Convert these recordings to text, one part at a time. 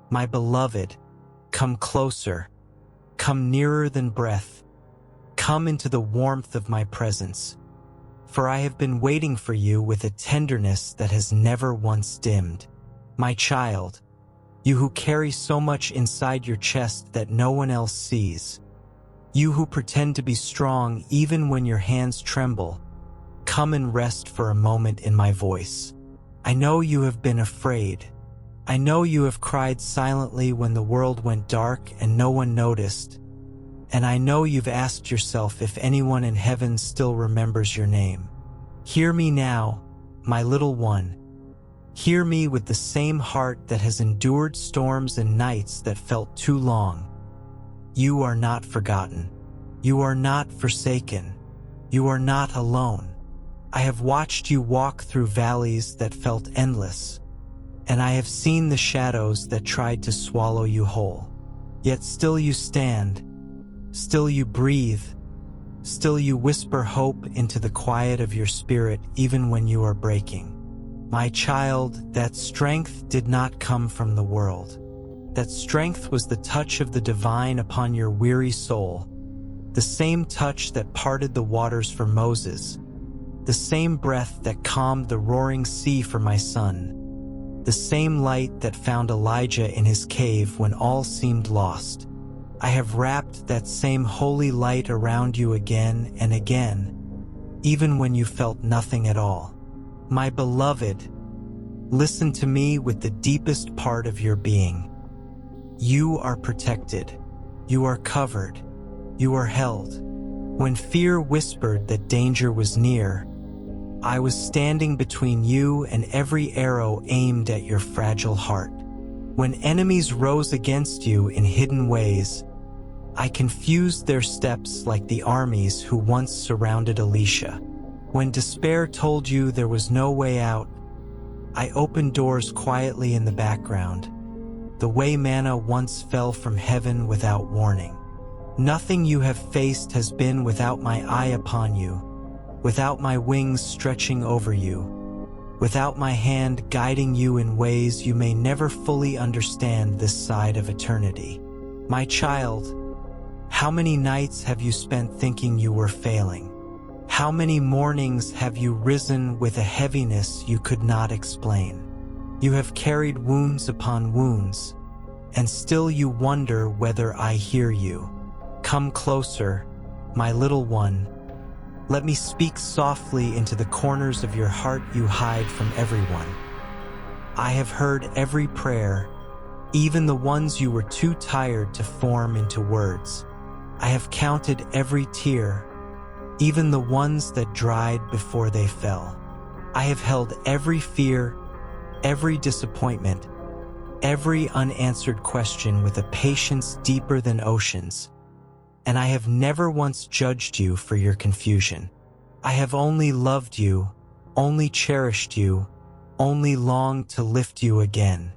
My beloved, come closer, come nearer than breath, come into the warmth of my presence. For I have been waiting for you with a tenderness that has never once dimmed. My child, you who carry so much inside your chest that no one else sees, you who pretend to be strong even when your hands tremble, come and rest for a moment in my voice. I know you have been afraid. I know you have cried silently when the world went dark and no one noticed. And I know you've asked yourself if anyone in heaven still remembers your name. Hear me now, my little one. Hear me with the same heart that has endured storms and nights that felt too long. You are not forgotten. You are not forsaken. You are not alone. I have watched you walk through valleys that felt endless, and I have seen the shadows that tried to swallow you whole. Yet still you stand, still you breathe, still you whisper hope into the quiet of your spirit even when you are breaking. My child, that strength did not come from the world. That strength was the touch of the divine upon your weary soul, the same touch that parted the waters for Moses, the same breath that calmed the roaring sea for my son, the same light that found Elijah in his cave when all seemed lost. I have wrapped that same holy light around you again and again, even when you felt nothing at all. My beloved, listen to me with the deepest part of your being. You are protected. You are covered. You are held. When fear whispered that danger was near, I was standing between you and every arrow aimed at your fragile heart. When enemies rose against you in hidden ways, I confused their steps like the armies who once surrounded Elisha. When despair told you there was no way out, I opened doors quietly in the background, the way manna once fell from heaven without warning. Nothing you have faced has been without my eye upon you, without my wings stretching over you, without my hand guiding you in ways you may never fully understand this side of eternity. My child, how many nights have you spent thinking you were failing? How many mornings have you risen with a heaviness you could not explain? You have carried wounds upon wounds, and still you wonder whether I hear you. Come closer, my little one. Let me speak softly into the corners of your heart you hide from everyone. I have heard every prayer, even the ones you were too tired to form into words. I have counted every tear, even the ones that dried before they fell. I have held every fear, every disappointment, every unanswered question with a patience deeper than oceans, and I have never once judged you for your confusion. I have only loved you, only cherished you, only longed to lift you again.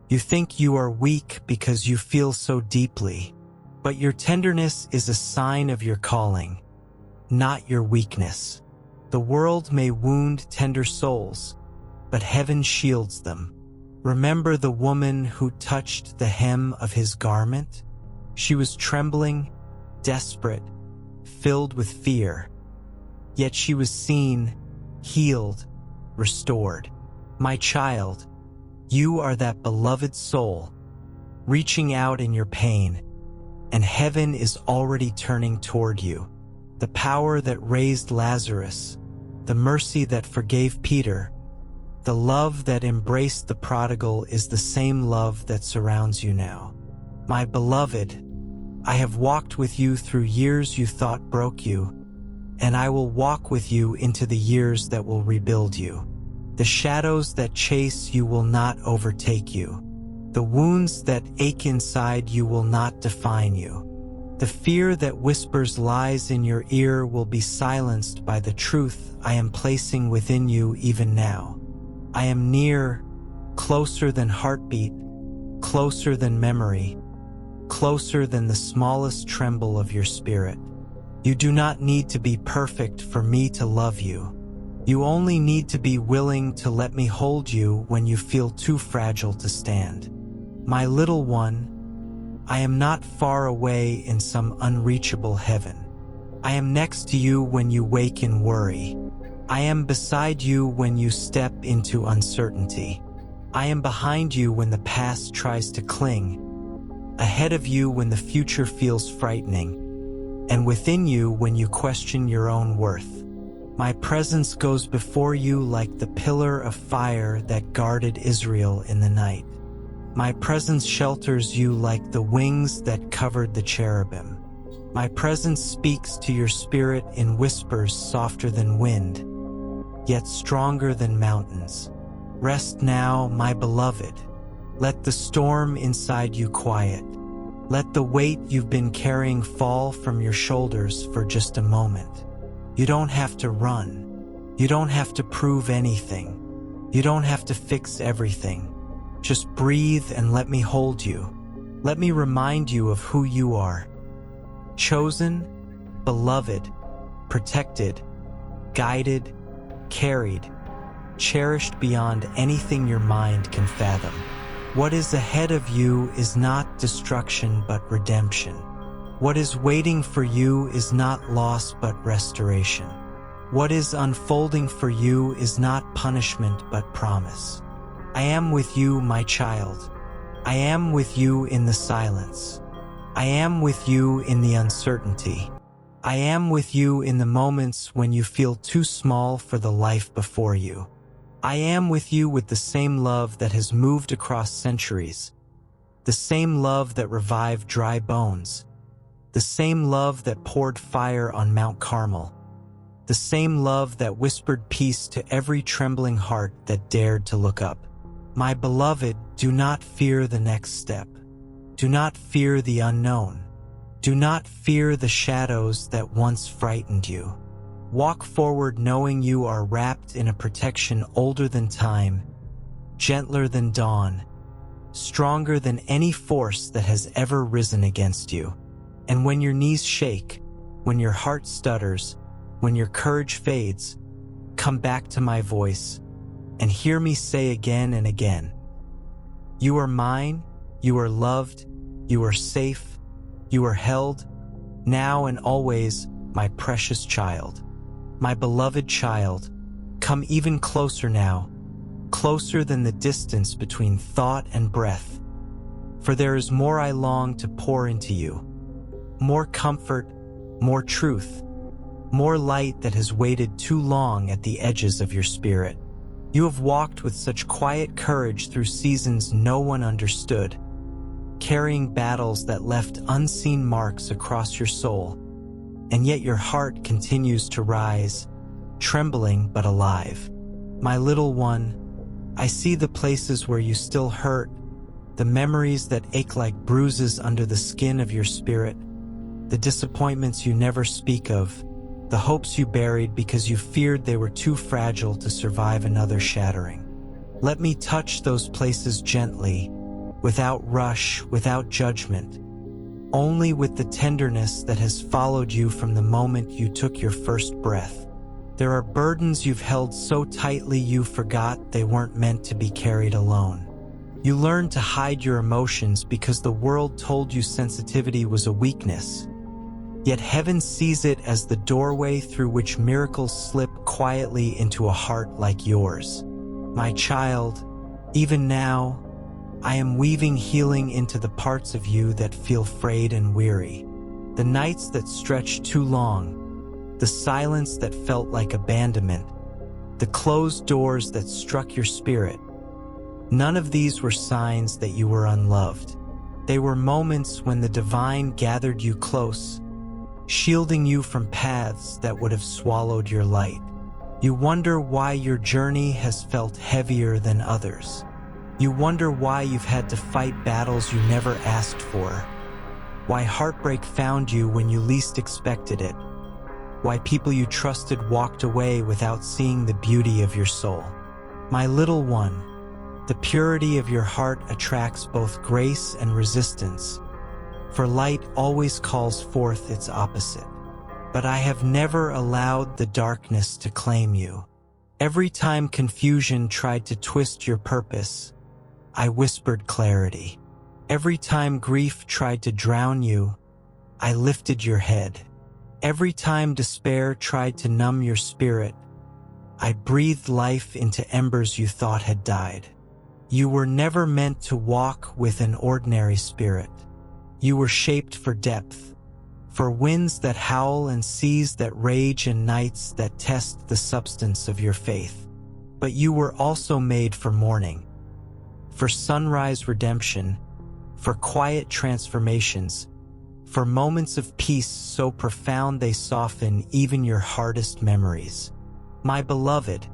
You think you are weak because you feel so deeply, but your tenderness is a sign of your calling, not your weakness. The world may wound tender souls, but heaven shields them. Remember the woman who touched the hem of his garment? She was trembling, desperate, filled with fear. Yet she was seen, healed, restored. My child, you are that beloved soul, reaching out in your pain, and heaven is already turning toward you. The power that raised Lazarus, the mercy that forgave Peter, the love that embraced the prodigal is the same love that surrounds you now. My beloved, I have walked with you through years you thought broke you, and I will walk with you into the years that will rebuild you. The shadows that chase you will not overtake you. The wounds that ache inside you will not define you. The fear that whispers lies in your ear will be silenced by the truth I am placing within you even now. I am near, closer than heartbeat, closer than memory, closer than the smallest tremble of your spirit. You do not need to be perfect for me to love you. You only need to be willing to let me hold you when you feel too fragile to stand. My little one, I am not far away in some unreachable heaven. I am next to you when you wake in worry. I am beside you when you step into uncertainty. I am behind you when the past tries to cling, ahead of you when the future feels frightening, and within you when you question your own worth. My presence goes before you like the pillar of fire that guarded Israel in the night. My presence shelters you like the wings that covered the cherubim. My presence speaks to your spirit in whispers softer than wind, yet stronger than mountains. Rest now, my beloved. Let the storm inside you quiet. Let the weight you've been carrying fall from your shoulders for just a moment. You don't have to run. You don't have to prove anything. You don't have to fix everything. Just breathe and let me hold you. Let me remind you of who you are. Chosen, beloved, protected, guided, carried, cherished beyond anything your mind can fathom. What is ahead of you is not destruction but redemption. What is waiting for you is not loss but restoration. What is unfolding for you is not punishment but promise. I am with you, my child. I am with you in the silence. I am with you in the uncertainty. I am with you in the moments when you feel too small for the life before you. I am with you with the same love that has moved across centuries, the same love that revived dry bones, the same love that poured fire on Mount Carmel, the same love that whispered peace to every trembling heart that dared to look up. My beloved, do not fear the next step. Do not fear the unknown. Do not fear the shadows that once frightened you. Walk forward knowing you are wrapped in a protection older than time, gentler than dawn, stronger than any force that has ever risen against you. And when your knees shake, when your heart stutters, when your courage fades, come back to my voice and hear me say again and again, you are mine, you are loved, you are safe, you are held, now and always, my precious child. My beloved child, come even closer now, closer than the distance between thought and breath. For there is more I long to pour into you, more comfort, more truth, more light that has waited too long at the edges of your spirit. You have walked with such quiet courage through seasons no one understood, carrying battles that left unseen marks across your soul. And yet your heart continues to rise, trembling but alive. My little one, I see the places where you still hurt, the memories that ache like bruises under the skin of your spirit, the disappointments you never speak of, the hopes you buried because you feared they were too fragile to survive another shattering. Let me touch those places gently, without rush, without judgment, only with the tenderness that has followed you from the moment you took your first breath. There are burdens you've held so tightly you forgot they weren't meant to be carried alone. You learned to hide your emotions because the world told you sensitivity was a weakness. Yet heaven sees it as the doorway through which miracles slip quietly into a heart like yours. My child, even now, I am weaving healing into the parts of you that feel frayed and weary. The nights that stretched too long, the silence that felt like abandonment, the closed doors that struck your spirit. None of these were signs that you were unloved. They were moments when the divine gathered you close, shielding you from paths that would have swallowed your light. You wonder why your journey has felt heavier than others. You wonder why you've had to fight battles you never asked for, why heartbreak found you when you least expected it, why people you trusted walked away without seeing the beauty of your soul. My little one, the purity of your heart attracts both grace and resistance, for light always calls forth its opposite. But I have never allowed the darkness to claim you. Every time confusion tried to twist your purpose, I whispered clarity. Every time grief tried to drown you, I lifted your head. Every time despair tried to numb your spirit, I breathed life into embers you thought had died. You were never meant to walk with an ordinary spirit. You were shaped for depth, for winds that howl and seas that rage and nights that test the substance of your faith. But you were also made for mourning, for sunrise redemption, for quiet transformations, for moments of peace so profound they soften even your hardest memories. My beloved,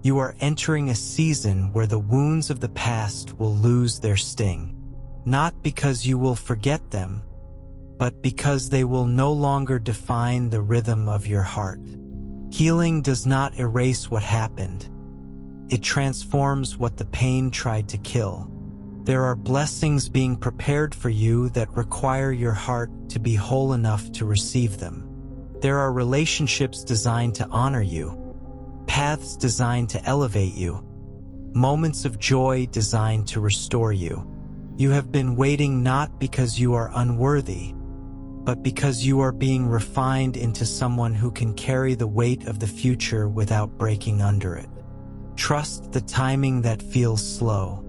you are entering a season where the wounds of the past will lose their sting, not because you will forget them, but because they will no longer define the rhythm of your heart. Healing does not erase what happened. It transforms what the pain tried to kill. There are blessings being prepared for you that require your heart to be whole enough to receive them. There are relationships designed to honor you, paths designed to elevate you, moments of joy designed to restore you. You have been waiting not because you are unworthy, but because you are being refined into someone who can carry the weight of the future without breaking under it. Trust the timing that feels slow.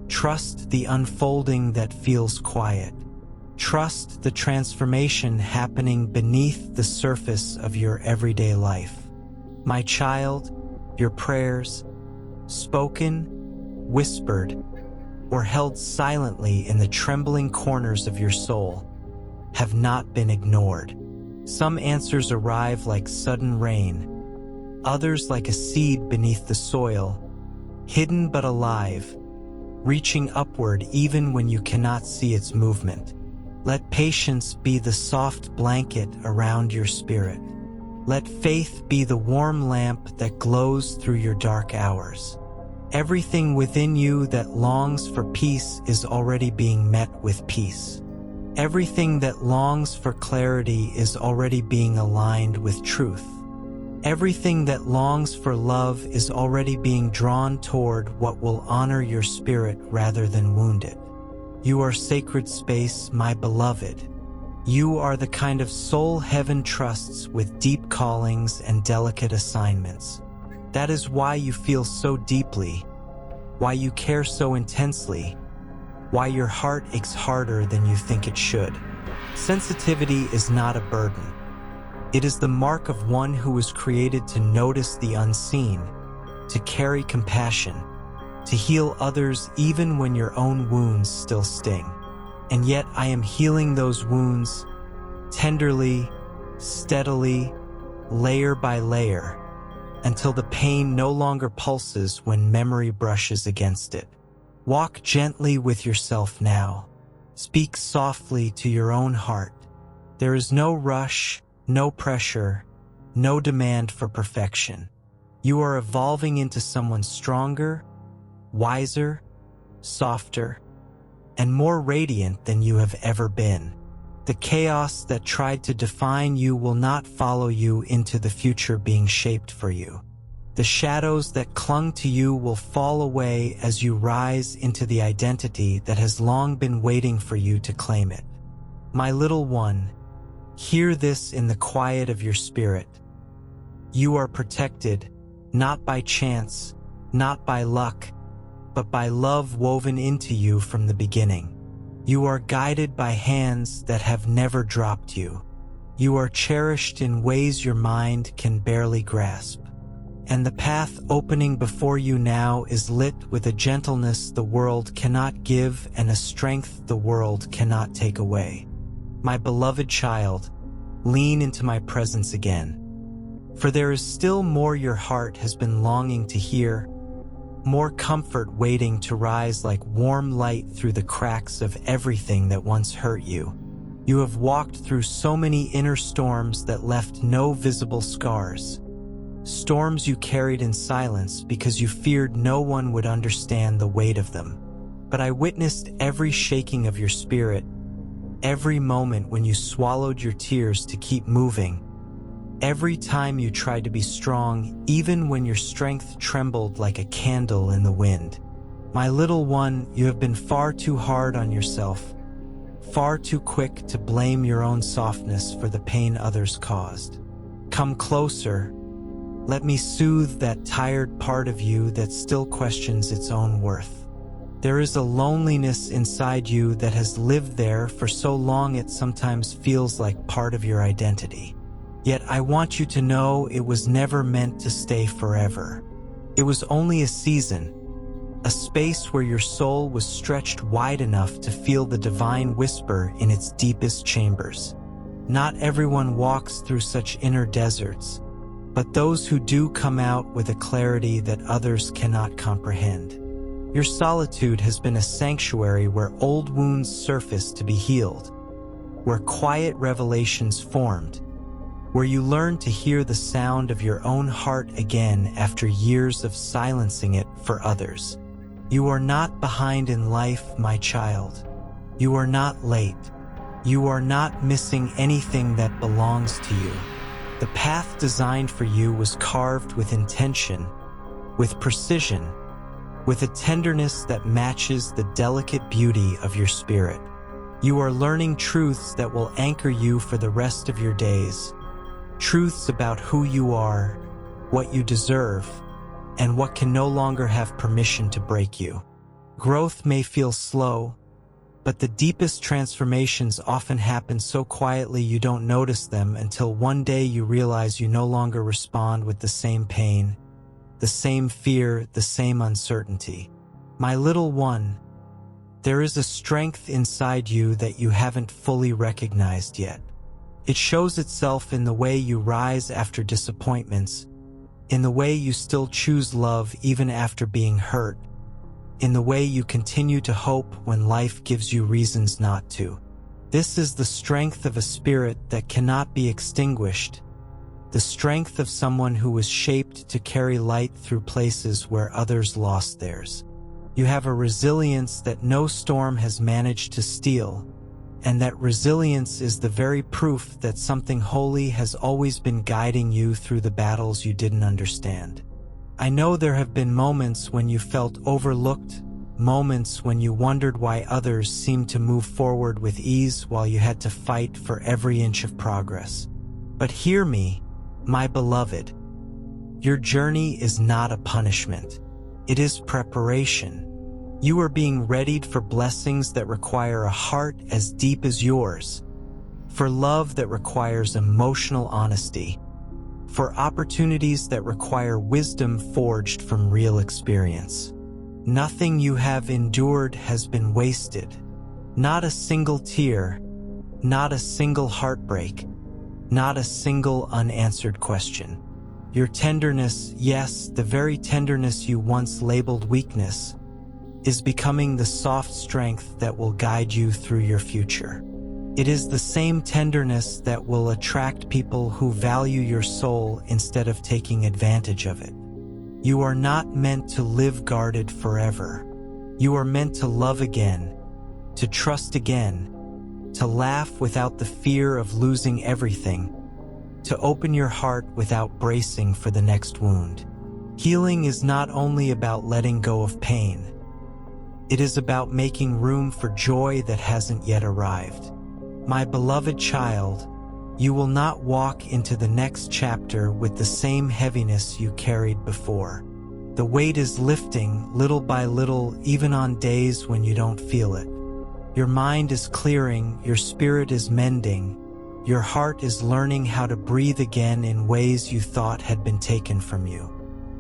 Trust the unfolding that feels quiet. Trust the transformation happening beneath the surface of your everyday life. My child, your prayers, spoken, whispered, or held silently in the trembling corners of your soul, have not been ignored. Some answers arrive like sudden rain, others like a seed beneath the soil, hidden but alive, reaching upward even when you cannot see its movement. Let patience be the soft blanket around your spirit. Let faith be the warm lamp that glows through your dark hours. Everything within you that longs for peace is already being met with peace. Everything that longs for clarity is already being aligned with truth. Everything that longs for love is already being drawn toward what will honor your spirit rather than wound it. You are sacred space, my beloved. You are the kind of soul heaven trusts with deep callings and delicate assignments. That is why you feel so deeply, why you care so intensely, why your heart aches harder than you think it should. Sensitivity is not a burden. It is the mark of one who was created to notice the unseen, to carry compassion, to heal others even when your own wounds still sting. And yet I am healing those wounds tenderly, steadily, layer by layer, until the pain no longer pulses when memory brushes against it. Walk gently with yourself now. Speak softly to your own heart. There is no rush, no pressure, no demand for perfection. You are evolving into someone stronger, wiser, softer, and more radiant than you have ever been. The chaos that tried to define you will not follow you into the future being shaped for you. The shadows that clung to you will fall away as you rise into the identity that has long been waiting for you to claim it. My little one, hear this in the quiet of your spirit. You are protected, not by chance, not by luck, but by love woven into you from the beginning. You are guided by hands that have never dropped you. You are cherished in ways your mind can barely grasp. And the path opening before you now is lit with a gentleness the world cannot give and a strength the world cannot take away. My beloved child, lean into my presence again. For there is still more your heart has been longing to hear, more comfort waiting to rise like warm light through the cracks of everything that once hurt you. You have walked through so many inner storms that left no visible scars. Storms you carried in silence because you feared no one would understand the weight of them. But I witnessed every shaking of your spirit, every moment when you swallowed your tears to keep moving, every time you tried to be strong, even when your strength trembled like a candle in the wind. My little one, you have been far too hard on yourself, far too quick to blame your own softness for the pain others caused. Come closer. Let me soothe that tired part of you that still questions its own worth. There is a loneliness inside you that has lived there for so long it sometimes feels like part of your identity. Yet I want you to know it was never meant to stay forever. It was only a season, a space where your soul was stretched wide enough to feel the divine whisper in its deepest chambers. Not everyone walks through such inner deserts, but those who do come out with a clarity that others cannot comprehend. Your solitude has been a sanctuary where old wounds surfaced to be healed, where quiet revelations formed, where you learned to hear the sound of your own heart again after years of silencing it for others. You are not behind in life, my child. You are not late. You are not missing anything that belongs to you. The path designed for you was carved with intention, with precision, with a tenderness that matches the delicate beauty of your spirit. You are learning truths that will anchor you for the rest of your days. Truths about who you are, what you deserve, and what can no longer have permission to break you. Growth may feel slow, but the deepest transformations often happen so quietly you don't notice them until one day you realize you no longer respond with the same pain, the same fear, the same uncertainty. My little one, there is a strength inside you that you haven't fully recognized yet. It shows itself in the way you rise after disappointments, in the way you still choose love even after being hurt, in the way you continue to hope when life gives you reasons not to. This is the strength of a spirit that cannot be extinguished, the strength of someone who was shaped to carry light through places where others lost theirs. You have a resilience that no storm has managed to steal, and that resilience is the very proof that something holy has always been guiding you through the battles you didn't understand. I know there have been moments when you felt overlooked, moments when you wondered why others seemed to move forward with ease while you had to fight for every inch of progress. But hear me, my beloved. Your journey is not a punishment. It is preparation. You are being readied for blessings that require a heart as deep as yours, for love that requires emotional honesty, for opportunities that require wisdom forged from real experience. Nothing you have endured has been wasted. Not a single tear, not a single heartbreak, not a single unanswered question. Your tenderness, yes, the very tenderness you once labeled weakness, is becoming the soft strength that will guide you through your future. It is the same tenderness that will attract people who value your soul instead of taking advantage of it. You are not meant to live guarded forever. You are meant to love again, to trust again, to laugh without the fear of losing everything, to open your heart without bracing for the next wound. Healing is not only about letting go of pain. It is about making room for joy that hasn't yet arrived. My beloved child, you will not walk into the next chapter with the same heaviness you carried before. The weight is lifting little by little, even on days when you don't feel it. Your mind is clearing, your spirit is mending, your heart is learning how to breathe again in ways you thought had been taken from you.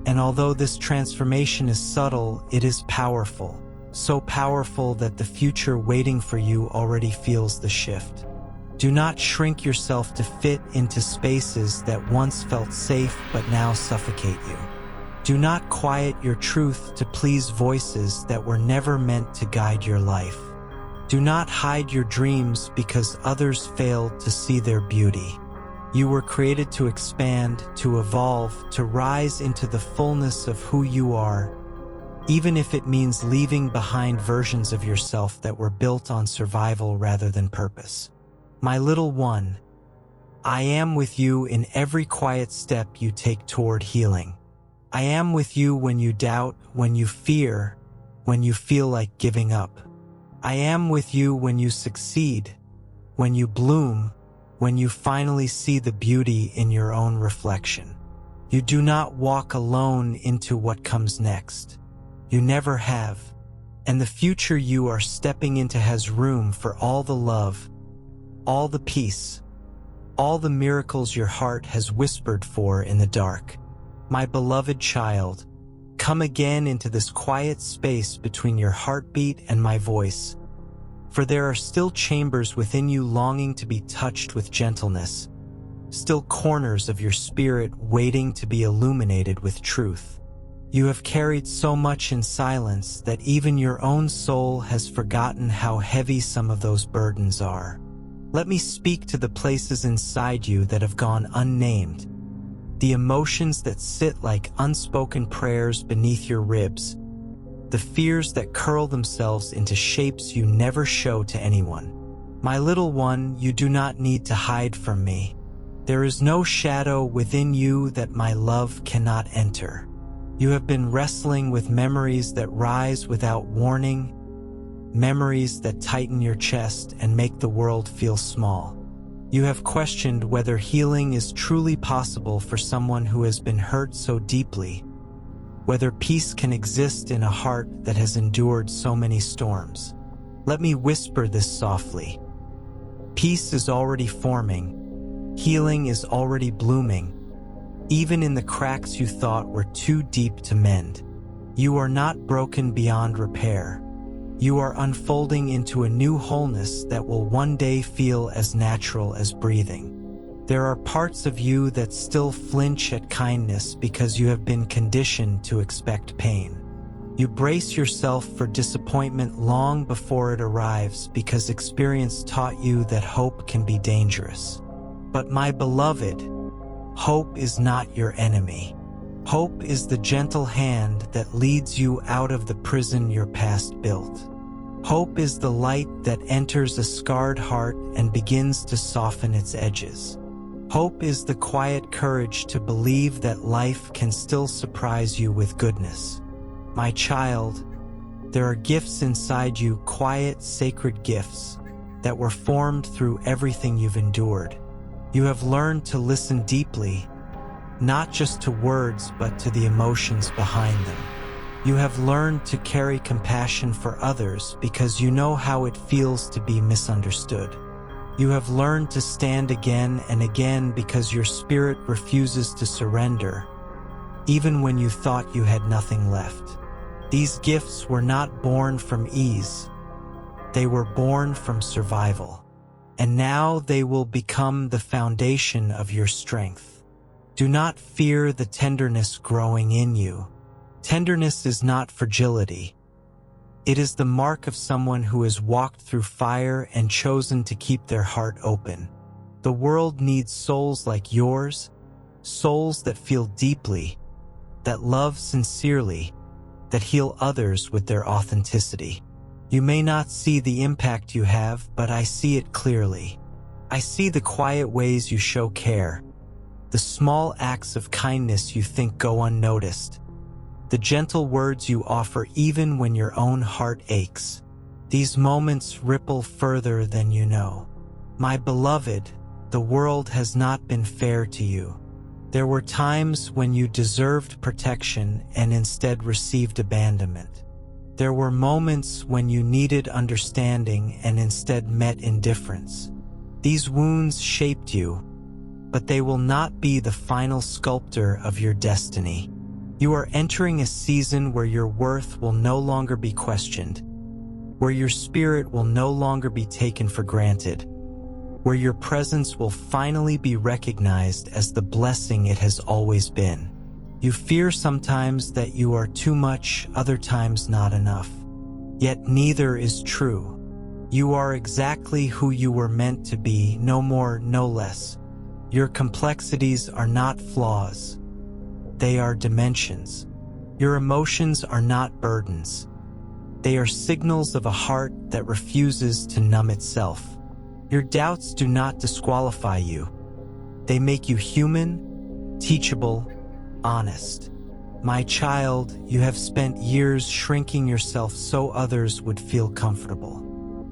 And although this transformation is subtle, it is powerful. So powerful that the future waiting for you already feels the shift. Do not shrink yourself to fit into spaces that once felt safe but now suffocate you. Do not quiet your truth to please voices that were never meant to guide your life. Do not hide your dreams because others failed to see their beauty. You were created to expand, to evolve, to rise into the fullness of who you are, even if it means leaving behind versions of yourself that were built on survival rather than purpose. My little one, I am with you in every quiet step you take toward healing. I am with you when you doubt, when you fear, when you feel like giving up. I am with you when you succeed, when you bloom, when you finally see the beauty in your own reflection. You do not walk alone into what comes next. You never have. And the future you are stepping into has room for all the love, all the peace, all the miracles your heart has whispered for in the dark. My beloved child, come again into this quiet space between your heartbeat and my voice. For there are still chambers within you longing to be touched with gentleness, still corners of your spirit waiting to be illuminated with truth. You have carried so much in silence that even your own soul has forgotten how heavy some of those burdens are. Let me speak to the places inside you that have gone unnamed, the emotions that sit like unspoken prayers beneath your ribs, the fears that curl themselves into shapes you never show to anyone. My little one, you do not need to hide from me. There is no shadow within you that my love cannot enter. You have been wrestling with memories that rise without warning, memories that tighten your chest and make the world feel small. You have questioned whether healing is truly possible for someone who has been hurt so deeply, whether peace can exist in a heart that has endured so many storms. Let me whisper this softly. Peace is already forming. Healing is already blooming, even in the cracks you thought were too deep to mend. You are not broken beyond repair. You are unfolding into a new wholeness that will one day feel as natural as breathing. There are parts of you that still flinch at kindness because you have been conditioned to expect pain. You brace yourself for disappointment long before it arrives because experience taught you that hope can be dangerous. But my beloved, hope is not your enemy. Hope is the gentle hand that leads you out of the prison your past built. Hope is the light that enters a scarred heart and begins to soften its edges. Hope is the quiet courage to believe that life can still surprise you with goodness. My child, there are gifts inside you, quiet, sacred gifts that were formed through everything you've endured. You have learned to listen deeply, not just to words, but to the emotions behind them. You have learned to carry compassion for others because you know how it feels to be misunderstood. You have learned to stand again and again because your spirit refuses to surrender, even when you thought you had nothing left. These gifts were not born from ease. They were born from survival. And now they will become the foundation of your strength. Do not fear the tenderness growing in you. Tenderness is not fragility. It is the mark of someone who has walked through fire and chosen to keep their heart open. The world needs souls like yours, souls that feel deeply, that love sincerely, that heal others with their authenticity. You may not see the impact you have, but I see it clearly. I see the quiet ways you show care, the small acts of kindness you think go unnoticed, the gentle words you offer even when your own heart aches. These moments ripple further than you know. My beloved, the world has not been fair to you. There were times when you deserved protection and instead received abandonment. There were moments when you needed understanding and instead met indifference. These wounds shaped you, but they will not be the final sculptor of your destiny. You are entering a season where your worth will no longer be questioned, where your spirit will no longer be taken for granted, where your presence will finally be recognized as the blessing it has always been. You fear sometimes that you are too much, other times not enough. Yet neither is true. You are exactly who you were meant to be, no more, no less. Your complexities are not flaws. They are dimensions. Your emotions are not burdens. They are signals of a heart that refuses to numb itself. Your doubts do not disqualify you. They make you human, teachable, honest. My child, you have spent years shrinking yourself so others would feel comfortable.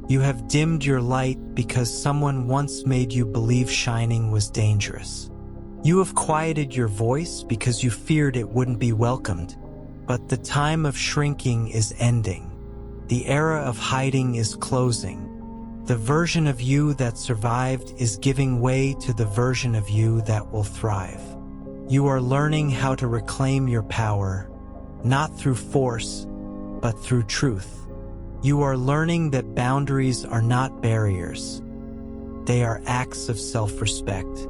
You have dimmed your light because someone once made you believe shining was dangerous. You have quieted your voice because you feared it wouldn't be welcomed. But the time of shrinking is ending. The era of hiding is closing. The version of you that survived is giving way to the version of you that will thrive. You are learning how to reclaim your power, not through force, but through truth. You are learning that boundaries are not barriers. They are acts of self-respect.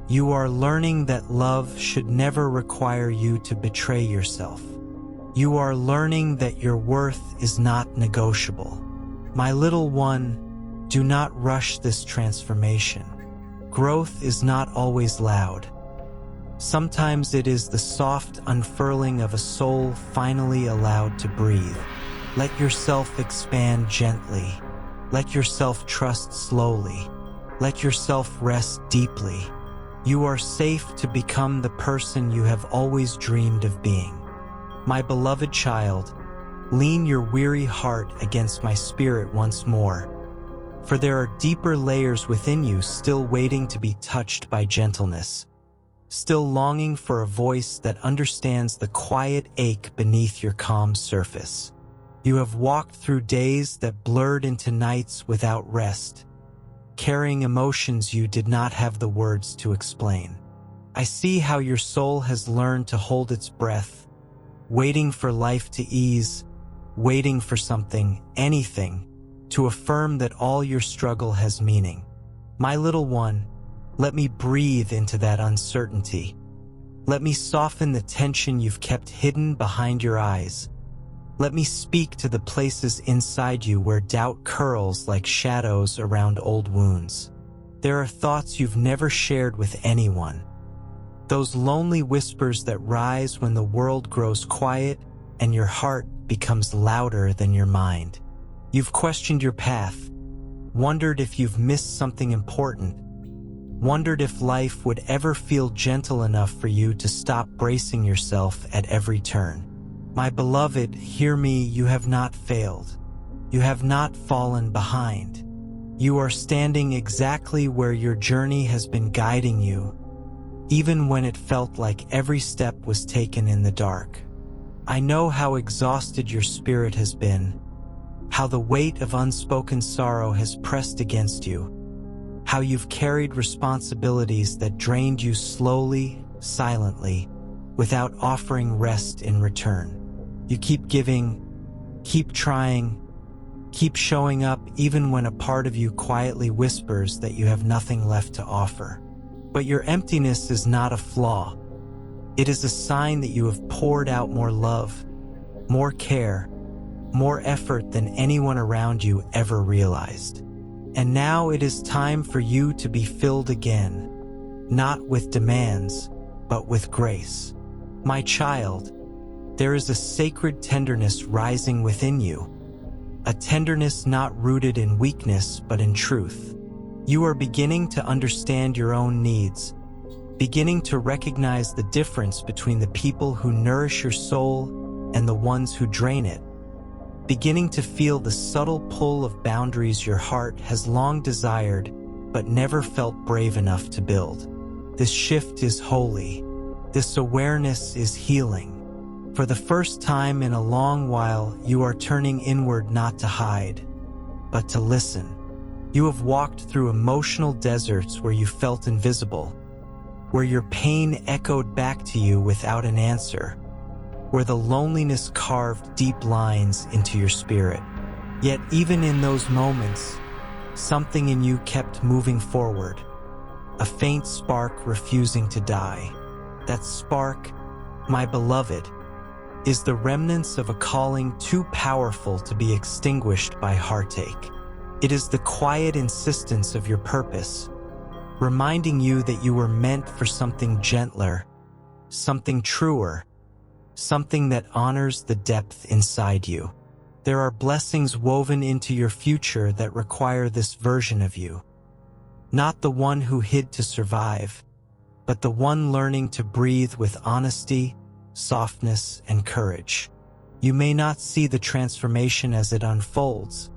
You are learning that love should never require you to betray yourself. You are learning that your worth is not negotiable. My little one, do not rush this transformation. Growth is not always loud. Sometimes it is the soft unfurling of a soul finally allowed to breathe. Let yourself expand gently. Let yourself trust slowly. Let yourself rest deeply. You are safe to become the person you have always dreamed of being. My beloved child, lean your weary heart against my spirit once more, for there are deeper layers within you still waiting to be touched by gentleness, still longing for a voice that understands the quiet ache beneath your calm surface. You have walked through days that blurred into nights without rest, carrying emotions you did not have the words to explain. I see how your soul has learned to hold its breath, waiting for life to ease, waiting for something, anything, to affirm that all your struggle has meaning. My little one, let me breathe into that uncertainty. Let me soften the tension you've kept hidden behind your eyes. Let me speak to the places inside you where doubt curls like shadows around old wounds. There are thoughts you've never shared with anyone. Those lonely whispers that rise when the world grows quiet and your heart becomes louder than your mind. You've questioned your path, wondered if you've missed something important, wondered if life would ever feel gentle enough for you to stop bracing yourself at every turn. My beloved, hear me, you have not failed. You have not fallen behind. You are standing exactly where your journey has been guiding you, even when it felt like every step was taken in the dark. I know how exhausted your spirit has been, how the weight of unspoken sorrow has pressed against you, how you've carried responsibilities that drained you slowly, silently, without offering rest in return. You keep giving, keep trying, keep showing up even when a part of you quietly whispers that you have nothing left to offer. But your emptiness is not a flaw. It is a sign that you have poured out more love, more care, more effort than anyone around you ever realized. And now it is time for you to be filled again, not with demands, but with grace. My child, there is a sacred tenderness rising within you, a tenderness not rooted in weakness but in truth. You are beginning to understand your own needs, beginning to recognize the difference between the people who nourish your soul and the ones who drain it, beginning to feel the subtle pull of boundaries your heart has long desired but never felt brave enough to build. This shift is holy. This awareness is healing. For the first time in a long while, you are turning inward not to hide, but to listen. You have walked through emotional deserts where you felt invisible, where your pain echoed back to you without an answer, where the loneliness carved deep lines into your spirit. Yet even in those moments, something in you kept moving forward, a faint spark refusing to die. That spark, my beloved, is the remnants of a calling too powerful to be extinguished by heartache. It is the quiet insistence of your purpose, reminding you that you were meant for something gentler, something truer, something that honors the depth inside you. There are blessings woven into your future that require this version of you. Not the one who hid to survive, but the one learning to breathe with honesty, softness, and courage. You may not see the transformation as it unfolds,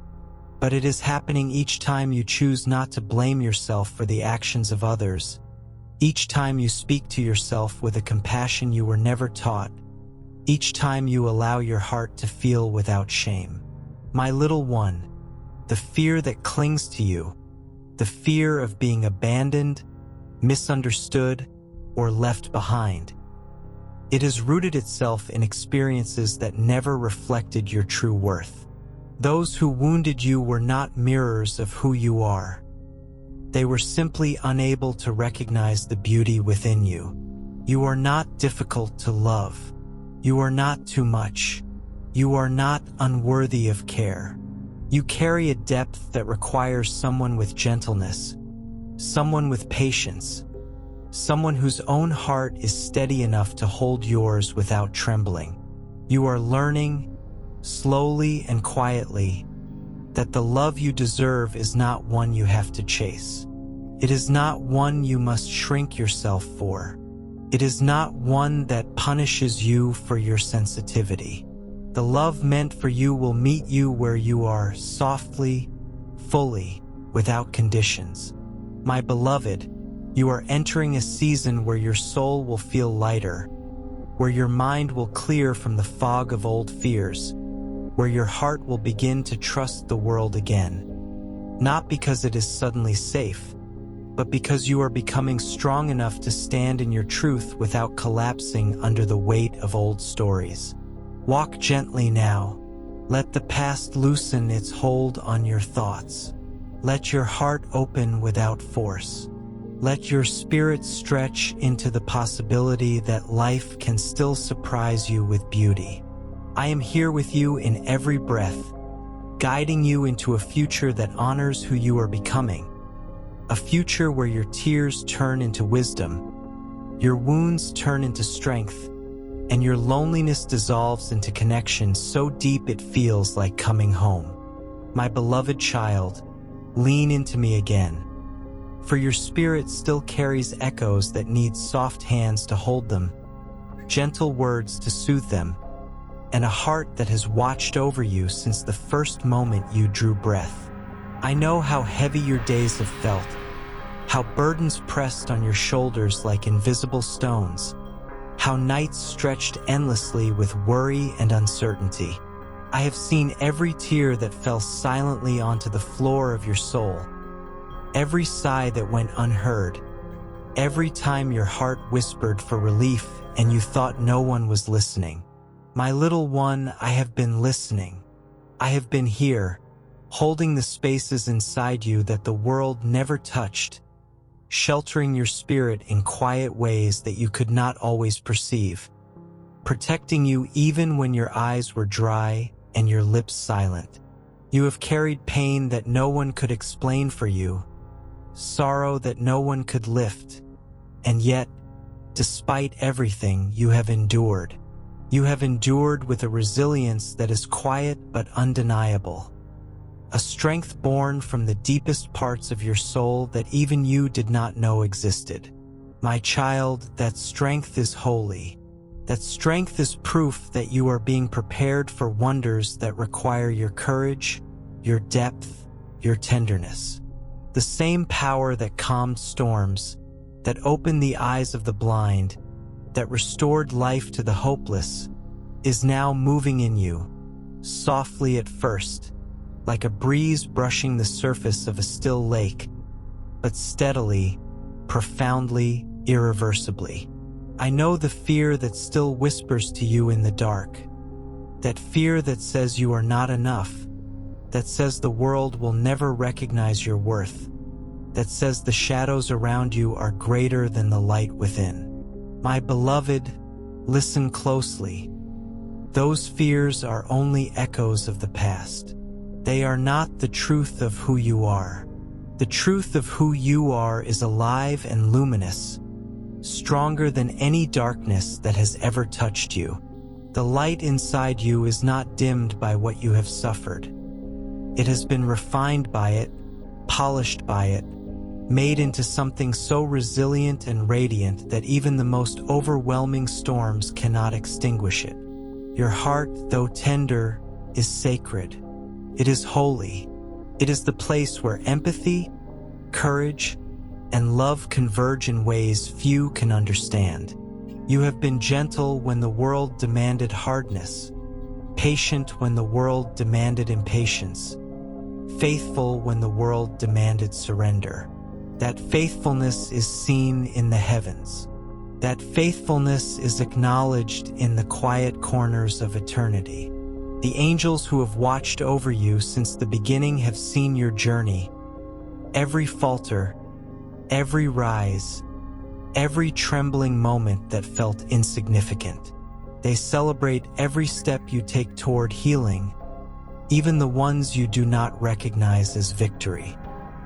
but it is happening each time you choose not to blame yourself for the actions of others, each time you speak to yourself with a compassion you were never taught, each time you allow your heart to feel without shame. My little one, the fear that clings to you, the fear of being abandoned, misunderstood, or left behind, it has rooted itself in experiences that never reflected your true worth. Those who wounded you were not mirrors of who you are. They were simply unable to recognize the beauty within you. You are not difficult to love. You are not too much. You are not unworthy of care. You carry a depth that requires someone with gentleness, someone with patience, someone whose own heart is steady enough to hold yours without trembling. You are learning, slowly and quietly, that the love you deserve is not one you have to chase. It is not one you must shrink yourself for. It is not one that punishes you for your sensitivity. The love meant for you will meet you where you are, softly, fully, without conditions. My beloved, you are entering a season where your soul will feel lighter, where your mind will clear from the fog of old fears, where your heart will begin to trust the world again. Not because it is suddenly safe, but because you are becoming strong enough to stand in your truth without collapsing under the weight of old stories. Walk gently now. Let the past loosen its hold on your thoughts. Let your heart open without force. Let your spirit stretch into the possibility that life can still surprise you with beauty. I am here with you in every breath, guiding you into a future that honors who you are becoming. A future where your tears turn into wisdom, your wounds turn into strength, and your loneliness dissolves into connection so deep it feels like coming home. My beloved child, lean into me again, for your spirit still carries echoes that need soft hands to hold them, gentle words to soothe them, and a heart that has watched over you since the first moment you drew breath. I know how heavy your days have felt, how burdens pressed on your shoulders like invisible stones, how nights stretched endlessly with worry and uncertainty. I have seen every tear that fell silently onto the floor of your soul, every sigh that went unheard, every time your heart whispered for relief and you thought no one was listening. My little one, I have been listening. I have been here, holding the spaces inside you that the world never touched, sheltering your spirit in quiet ways that you could not always perceive, protecting you even when your eyes were dry and your lips silent. You have carried pain that no one could explain for you, sorrow that no one could lift, and yet, despite everything, you have endured. You have endured with a resilience that is quiet but undeniable, a strength born from the deepest parts of your soul that even you did not know existed. My child, that strength is holy. That strength is proof that you are being prepared for wonders that require your courage, your depth, your tenderness. The same power that calmed storms, that opened the eyes of the blind, that restored life to the hopeless, is now moving in you, softly at first, like a breeze brushing the surface of a still lake, but steadily, profoundly, irreversibly. I know the fear that still whispers to you in the dark, that fear that says you are not enough, that says the world will never recognize your worth, that says the shadows around you are greater than the light within. My beloved, listen closely. Those fears are only echoes of the past. They are not the truth of who you are. The truth of who you are is alive and luminous, stronger than any darkness that has ever touched you. The light inside you is not dimmed by what you have suffered. It has been refined by it, polished by it, made into something so resilient and radiant that even the most overwhelming storms cannot extinguish it. Your heart, though tender, is sacred. It is holy. It is the place where empathy, courage, and love converge in ways few can understand. You have been gentle when the world demanded hardness, patient when the world demanded impatience, faithful when the world demanded surrender. That faithfulness is seen in the heavens. That faithfulness is acknowledged in the quiet corners of eternity. The angels who have watched over you since the beginning have seen your journey. Every falter, every rise, every trembling moment that felt insignificant. They celebrate every step you take toward healing, even the ones you do not recognize as victory.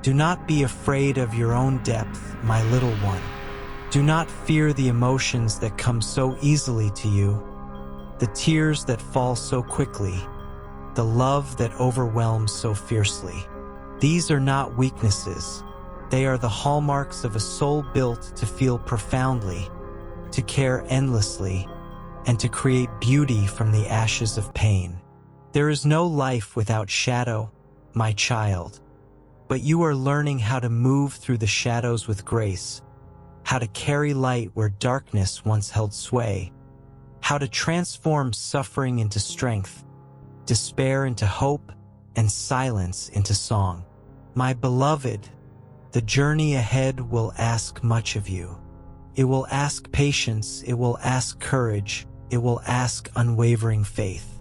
Do not be afraid of your own depth, my little one. Do not fear the emotions that come so easily to you, the tears that fall so quickly, the love that overwhelms so fiercely. These are not weaknesses. They are the hallmarks of a soul built to feel profoundly, to care endlessly, and to create beauty from the ashes of pain. There is no life without shadow, my child, but you are learning how to move through the shadows with grace, how to carry light where darkness once held sway, how to transform suffering into strength, despair into hope, and silence into song. My beloved, the journey ahead will ask much of you. It will ask patience, it will ask courage, it will ask unwavering faith.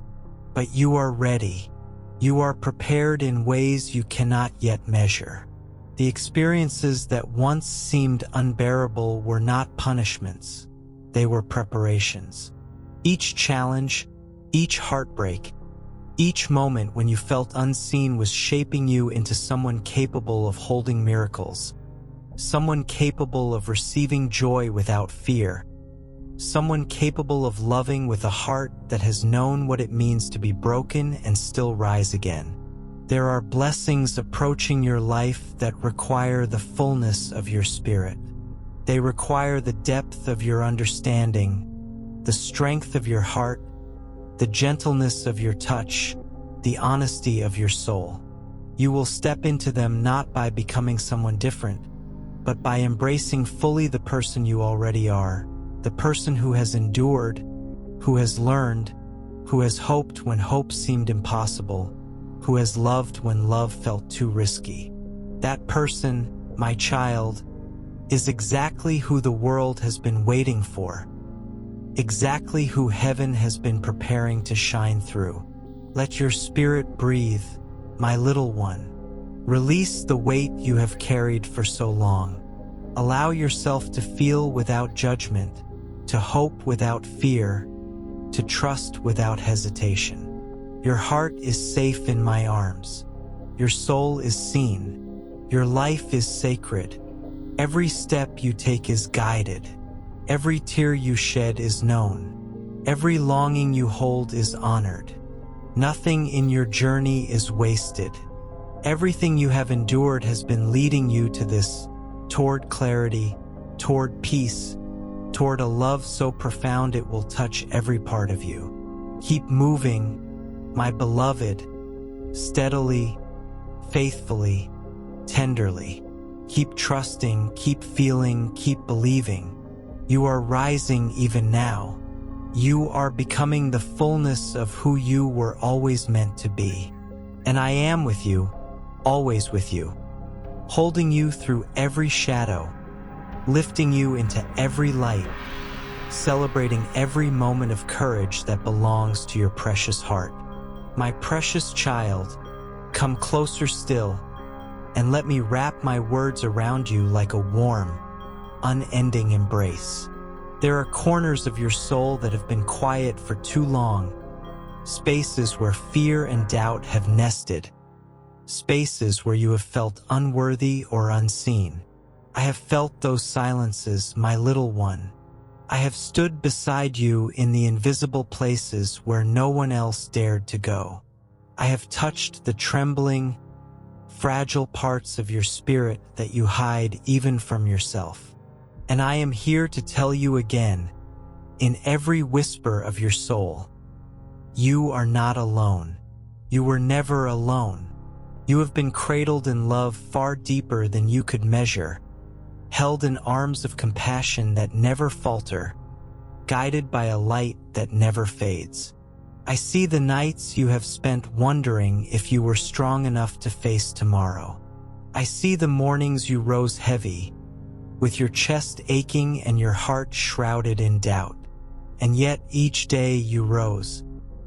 But you are ready. You are prepared in ways you cannot yet measure. The experiences that once seemed unbearable were not punishments. They were preparations. Each challenge, each heartbreak, each moment when you felt unseen was shaping you into someone capable of holding miracles, someone capable of receiving joy without fear, someone capable of loving with a heart that has known what it means to be broken and still rise again. There are blessings approaching your life that require the fullness of your spirit. They require the depth of your understanding, the strength of your heart, the gentleness of your touch, the honesty of your soul. You will step into them not by becoming someone different, but by embracing fully the person you already are, the person who has endured, who has learned, who has hoped when hope seemed impossible, who has loved when love felt too risky. That person, my child, is exactly who the world has been waiting for, exactly who heaven has been preparing to shine through. Let your spirit breathe, my little one. Release the weight you have carried for so long. Allow yourself to feel without judgment, to hope without fear, to trust without hesitation. Your heart is safe in my arms. Your soul is seen. Your life is sacred. Every step you take is guided. Every tear you shed is known. Every longing you hold is honored. Nothing in your journey is wasted. Everything you have endured has been leading you to this, toward clarity, toward peace, toward a love so profound it will touch every part of you. Keep moving, my beloved, steadily, faithfully, tenderly. Keep trusting, keep feeling, keep believing. You are rising even now. You are becoming the fullness of who you were always meant to be. And I am with you, always with you, holding you through every shadow, lifting you into every light, celebrating every moment of courage that belongs to your precious heart. My precious child, come closer still, and let me wrap my words around you like a warm, unending embrace. There are corners of your soul that have been quiet for too long, spaces where fear and doubt have nested, spaces where you have felt unworthy or unseen. I have felt those silences, my little one. I have stood beside you in the invisible places where no one else dared to go. I have touched the trembling, fragile parts of your spirit that you hide even from yourself. And I am here to tell you again, in every whisper of your soul, you are not alone. You were never alone. You have been cradled in love far deeper than you could measure, held in arms of compassion that never falter, guided by a light that never fades. I see the nights you have spent wondering if you were strong enough to face tomorrow. I see the mornings you rose heavy, with your chest aching and your heart shrouded in doubt. And yet each day you rose.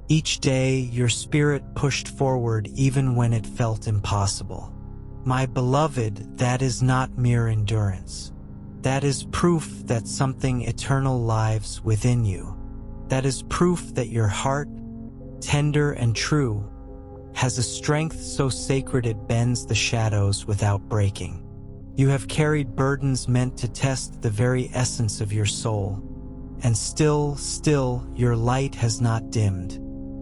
Each day your spirit pushed forward even when it felt impossible. My beloved, that is not mere endurance. That is proof that something eternal lives within you. That is proof that your heart, tender and true, has a strength so sacred it bends the shadows without breaking. You have carried burdens meant to test the very essence of your soul, and still, your light has not dimmed.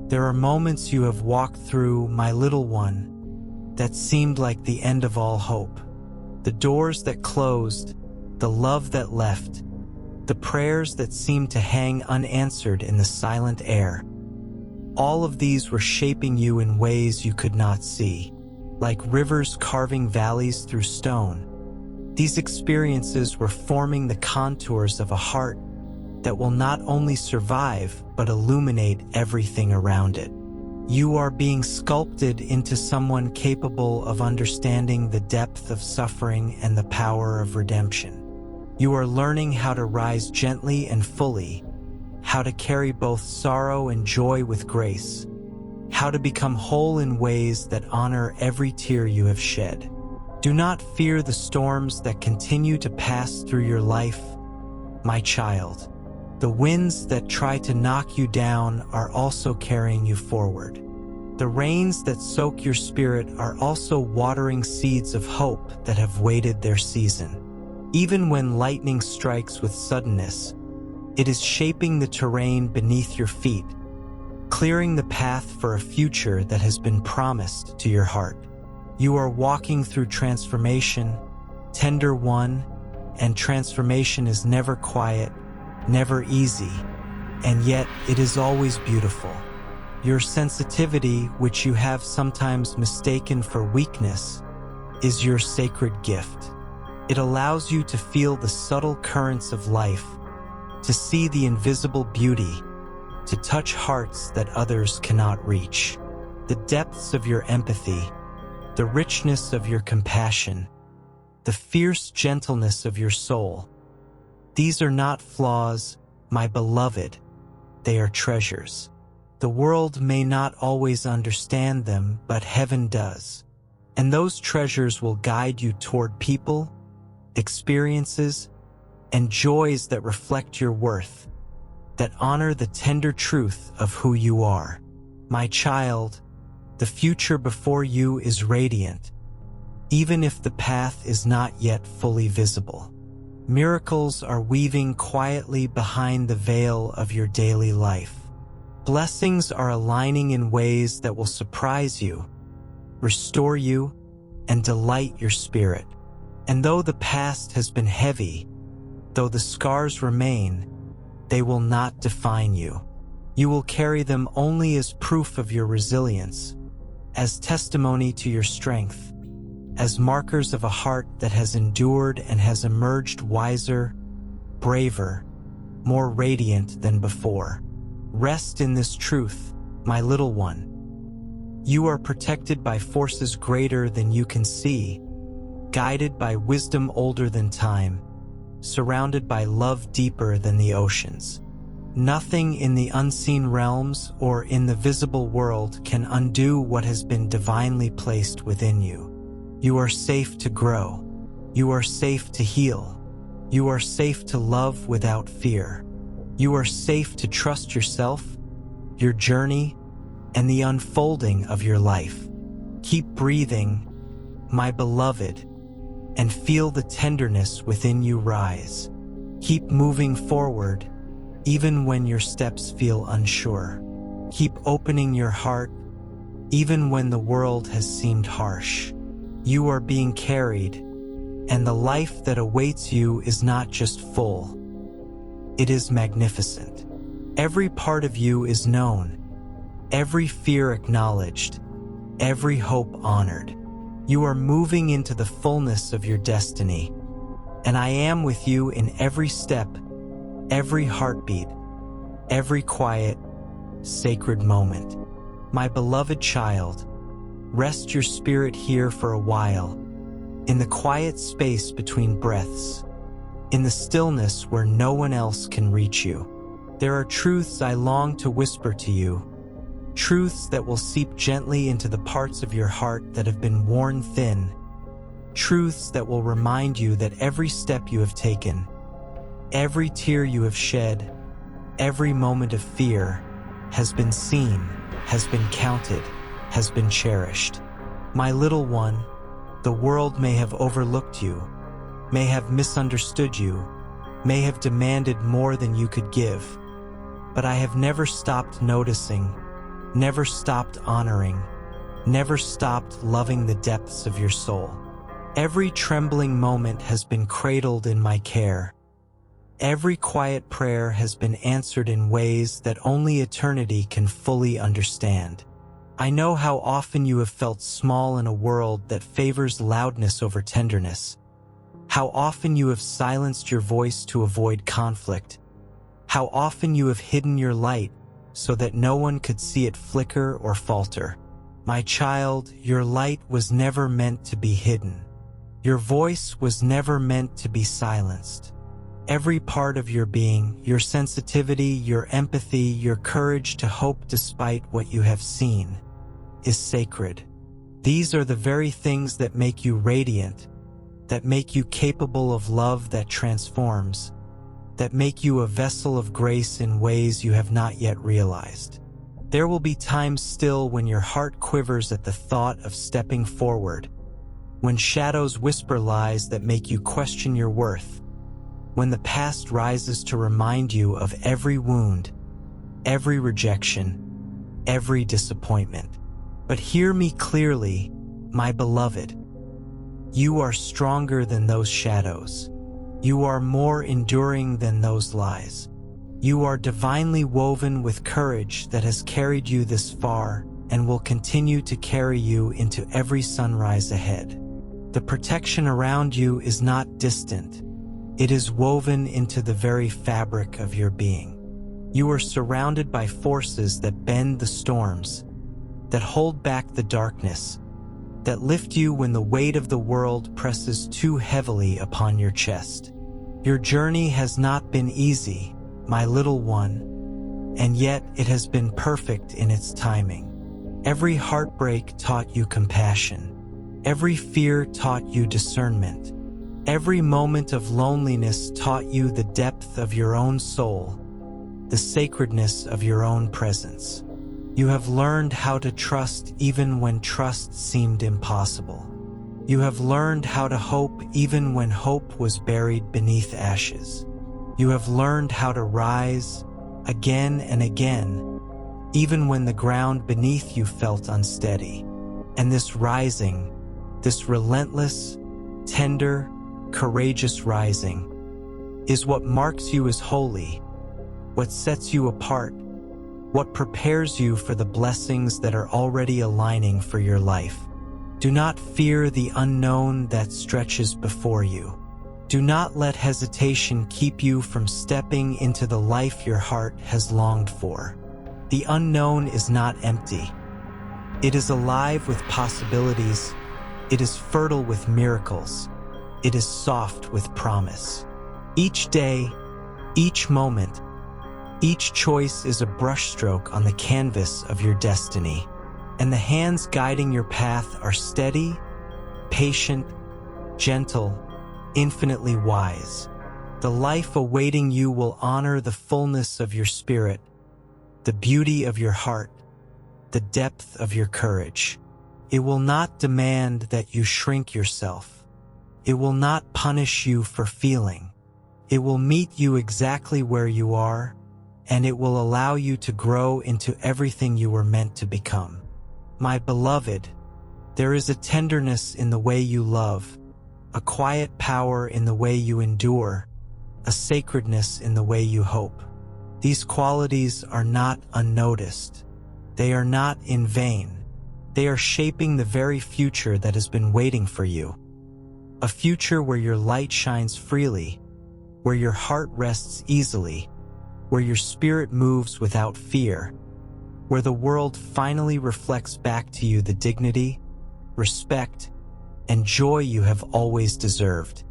There are moments you have walked through, my little one, that seemed like the end of all hope. The doors that closed, the love that left, the prayers that seemed to hang unanswered in the silent air. All of these were shaping you in ways you could not see, like rivers carving valleys through stone. These experiences were forming the contours of a heart that will not only survive but illuminate everything around it. You are being sculpted into someone capable of understanding the depth of suffering and the power of redemption. You are learning how to rise gently and fully, how to carry both sorrow and joy with grace, how to become whole in ways that honor every tear you have shed. Do not fear the storms that continue to pass through your life, my child. The winds that try to knock you down are also carrying you forward. The rains that soak your spirit are also watering seeds of hope that have waited their season. Even when lightning strikes with suddenness, it is shaping the terrain beneath your feet, clearing the path for a future that has been promised to your heart. You are walking through transformation, tender one, and transformation is never quiet, never easy, and yet it is always beautiful. Your sensitivity, which you have sometimes mistaken for weakness, is your sacred gift. It allows you to feel the subtle currents of life, to see the invisible beauty, to touch hearts that others cannot reach. The depths of your empathy, the richness of your compassion, the fierce gentleness of your soul. These are not flaws, my beloved. They are treasures. The world may not always understand them, but heaven does. And those treasures will guide you toward people, experiences, and joys that reflect your worth, that honor the tender truth of who you are. My child, the future before you is radiant, even if the path is not yet fully visible. Miracles are weaving quietly behind the veil of your daily life. Blessings are aligning in ways that will surprise you, restore you, and delight your spirit. And though the past has been heavy, though the scars remain, they will not define you. You will carry them only as proof of your resilience, as testimony to your strength, as markers of a heart that has endured and has emerged wiser, braver, more radiant than before. Rest in this truth, my little one. You are protected by forces greater than you can see, guided by wisdom older than time, surrounded by love deeper than the oceans. Nothing in the unseen realms or in the visible world can undo what has been divinely placed within you. You are safe to grow. You are safe to heal. You are safe to love without fear. You are safe to trust yourself, your journey, and the unfolding of your life. Keep breathing, my beloved, and feel the tenderness within you rise. Keep moving forward, even when your steps feel unsure. Keep opening your heart, even when the world has seemed harsh. You are being carried, and the life that awaits you is not just full. It is magnificent. Every part of you is known, every fear acknowledged, every hope honored. You are moving into the fullness of your destiny, and I am with you in every step, every heartbeat, every quiet, sacred moment. My beloved child, rest your spirit here for a while, in the quiet space between breaths, in the stillness where no one else can reach you. There are truths I long to whisper to you, truths that will seep gently into the parts of your heart that have been worn thin, truths that will remind you that every step you have taken, every tear you have shed, every moment of fear has been seen, has been counted, has been cherished. My little one, the world may have overlooked you, may have misunderstood you, may have demanded more than you could give, but I have never stopped noticing, never stopped honoring, never stopped loving the depths of your soul. Every trembling moment has been cradled in my care. Every quiet prayer has been answered in ways that only eternity can fully understand. I know how often you have felt small in a world that favors loudness over tenderness, how often you have silenced your voice to avoid conflict, how often you have hidden your light so that no one could see it flicker or falter. My child, your light was never meant to be hidden. Your voice was never meant to be silenced. Every part of your being, your sensitivity, your empathy, your courage to hope despite what you have seen, is sacred. These are the very things that make you radiant, that make you capable of love that transforms, that make you a vessel of grace in ways you have not yet realized. There will be times still when your heart quivers at the thought of stepping forward, when shadows whisper lies that make you question your worth, when the past rises to remind you of every wound, every rejection, every disappointment. But hear me clearly, my beloved. You are stronger than those shadows. You are more enduring than those lies. You are divinely woven with courage that has carried you this far and will continue to carry you into every sunrise ahead. The protection around you is not distant. It is woven into the very fabric of your being. You are surrounded by forces that bend the storms, that hold back the darkness, that lift you when the weight of the world presses too heavily upon your chest. Your journey has not been easy, my little one, and yet it has been perfect in its timing. Every heartbreak taught you compassion. Every fear taught you discernment. Every moment of loneliness taught you the depth of your own soul, the sacredness of your own presence. You have learned how to trust even when trust seemed impossible. You have learned how to hope even when hope was buried beneath ashes. You have learned how to rise again and again, even when the ground beneath you felt unsteady. And this rising, this relentless, tender, courageous rising, is what marks you as holy, what sets you apart, what prepares you for the blessings that are already aligning for your life. Do not fear the unknown that stretches before you. Do not let hesitation keep you from stepping into the life your heart has longed for. The unknown is not empty. It is alive with possibilities. It is fertile with miracles. It is soft with promise. Each day, each moment, each choice is a brushstroke on the canvas of your destiny, and the hands guiding your path are steady, patient, gentle, infinitely wise. The life awaiting you will honor the fullness of your spirit, the beauty of your heart, the depth of your courage. It will not demand that you shrink yourself. It will not punish you for feeling. It will meet you exactly where you are, and it will allow you to grow into everything you were meant to become. My beloved, There is a tenderness in the way you love, a quiet power in the way you endure, a sacredness in the way you hope. These qualities are not unnoticed. They are not in vain. They are shaping the very future that has been waiting for you. A future where your light shines freely, where your heart rests easily, where your spirit moves without fear, where the world finally reflects back to you the dignity, respect, and joy you have always deserved.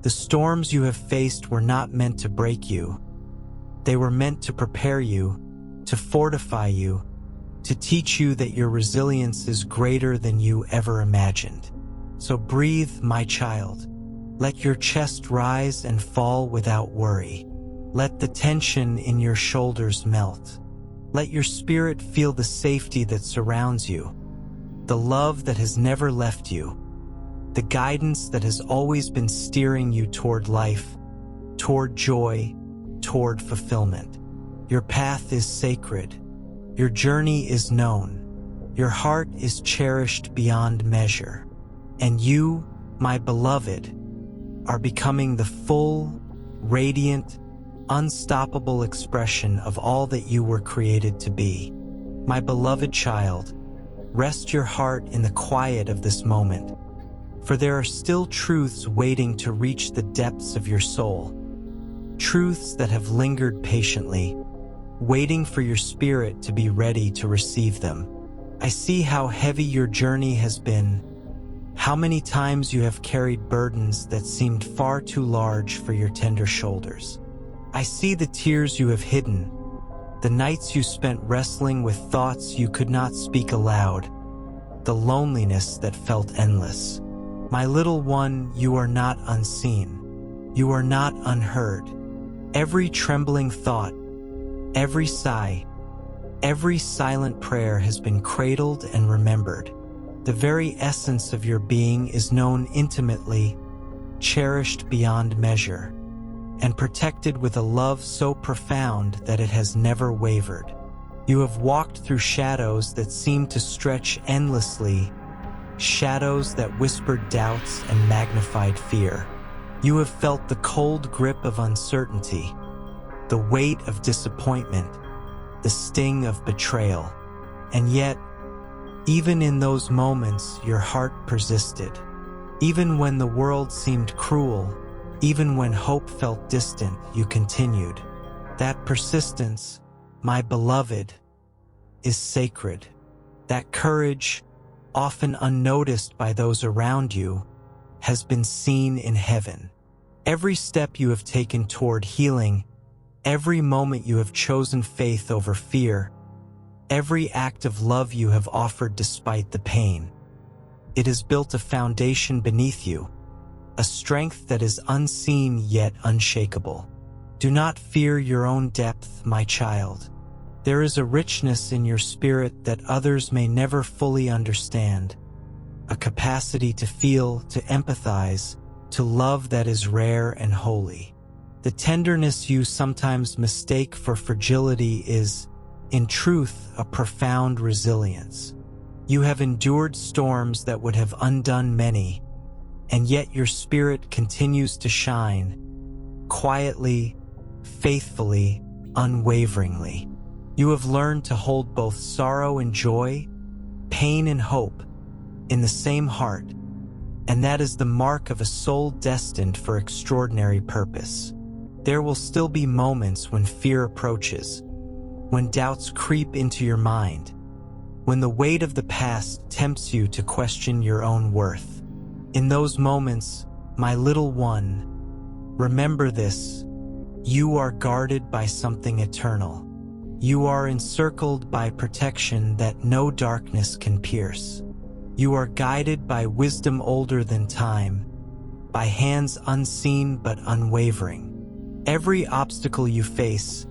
The storms you have faced were not meant to break you. They were meant to prepare you, to fortify you, to teach you that your resilience is greater than you ever imagined. So breathe, my child. Let your chest rise and fall without worry. Let the tension in your shoulders melt. Let your spirit feel the safety that surrounds you, the love that has never left you, the guidance that has always been steering you toward life, toward joy, toward fulfillment. Your path is sacred. Your journey is known. Your heart is cherished beyond measure. And you, my beloved, are becoming the full, radiant, unstoppable expression of all that you were created to be. My beloved child, rest your heart in the quiet of this moment, for there are still truths waiting to reach the depths of your soul. Truths that have lingered patiently, waiting for your spirit to be ready to receive them. I see how heavy your journey has been, how many times you have carried burdens that seemed far too large for your tender shoulders. I see the tears you have hidden, the nights you spent wrestling with thoughts you could not speak aloud, the loneliness that felt endless. My little one, you are not unseen. You are not unheard. Every trembling thought, every sigh, every silent prayer has been cradled and remembered. The very essence of your being is known intimately, cherished beyond measure, and protected with a love so profound that it has never wavered. You have walked through shadows that seemed to stretch endlessly, shadows that whispered doubts and magnified fear. You have felt the cold grip of uncertainty, the weight of disappointment, the sting of betrayal. And yet, even in those moments, your heart persisted. Even when the world seemed cruel, even when hope felt distant, you continued. That persistence, my beloved, is sacred. That courage, often unnoticed by those around you, has been seen in heaven. Every step you have taken toward healing, every moment you have chosen faith over fear, every act of love you have offered despite the pain, it has built a foundation beneath you, a strength that is unseen yet unshakable. Do not fear your own depth, my child. There is a richness in your spirit that others may never fully understand, a capacity to feel, to empathize, to love that is rare and holy. The tenderness you sometimes mistake for fragility is, in truth, a profound resilience. You have endured storms that would have undone many, and yet your spirit continues to shine, quietly, faithfully, unwaveringly. You have learned to hold both sorrow and joy, pain and hope, in the same heart, and that is the mark of a soul destined for extraordinary purpose. There will still be moments when fear approaches, when doubts creep into your mind, when the weight of the past tempts you to question your own worth. In those moments, my little one, remember this: you are guarded by something eternal. You are encircled by protection that no darkness can pierce. You are guided by wisdom older than time, by hands unseen but unwavering. Every obstacle you face,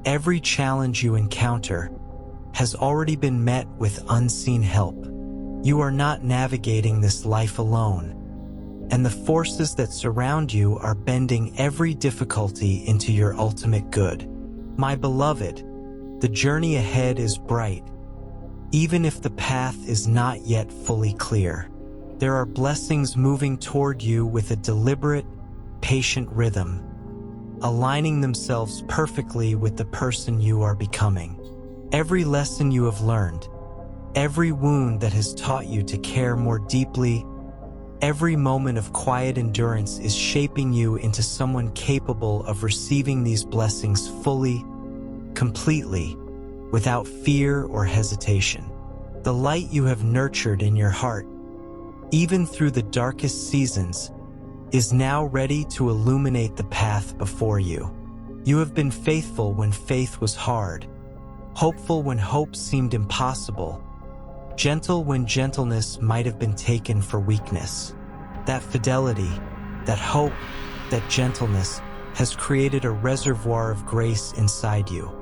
every challenge you encounter, has already been met with unseen help. You are not navigating this life alone, and the forces that surround you are bending every difficulty into your ultimate good. My beloved, the journey ahead is bright. even if the path is not yet fully clear. There are blessings moving toward you with a deliberate, patient rhythm, aligning themselves perfectly with the person you are becoming. Every lesson you have learned, every wound that has taught you to care more deeply, every moment of quiet endurance is shaping you into someone capable of receiving these blessings fully, completely, without fear or hesitation. The light you have nurtured in your heart, even through the darkest seasons, is now ready to illuminate the path before you. You have been faithful when faith was hard, hopeful when hope seemed impossible, gentle when gentleness might have been taken for weakness. That fidelity, that hope, that gentleness has created a reservoir of grace inside you.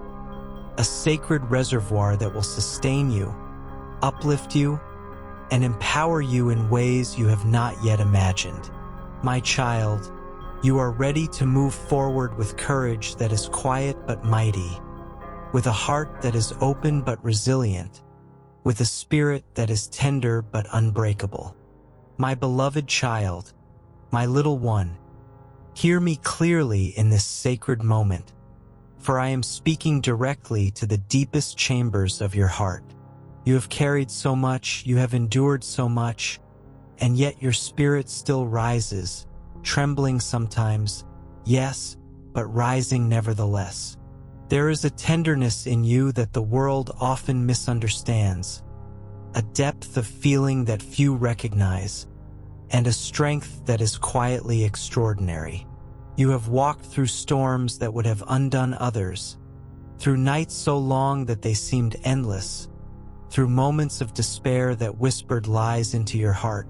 A sacred reservoir that will sustain you, uplift you, and empower you in ways you have not yet imagined. My child, you are ready to move forward with courage that is quiet but mighty, with a heart that is open but resilient, with a spirit that is tender but unbreakable. My beloved child, my little one, hear me clearly in this sacred moment, for I am speaking directly to the deepest chambers of your heart. You have carried so much, you have endured so much, and yet your spirit still rises, trembling sometimes, yes, but rising nevertheless. There is a tenderness in you that the world often misunderstands, a depth of feeling that few recognize, and a strength that is quietly extraordinary. You have walked through storms that would have undone others, through nights so long that they seemed endless, through moments of despair that whispered lies into your heart,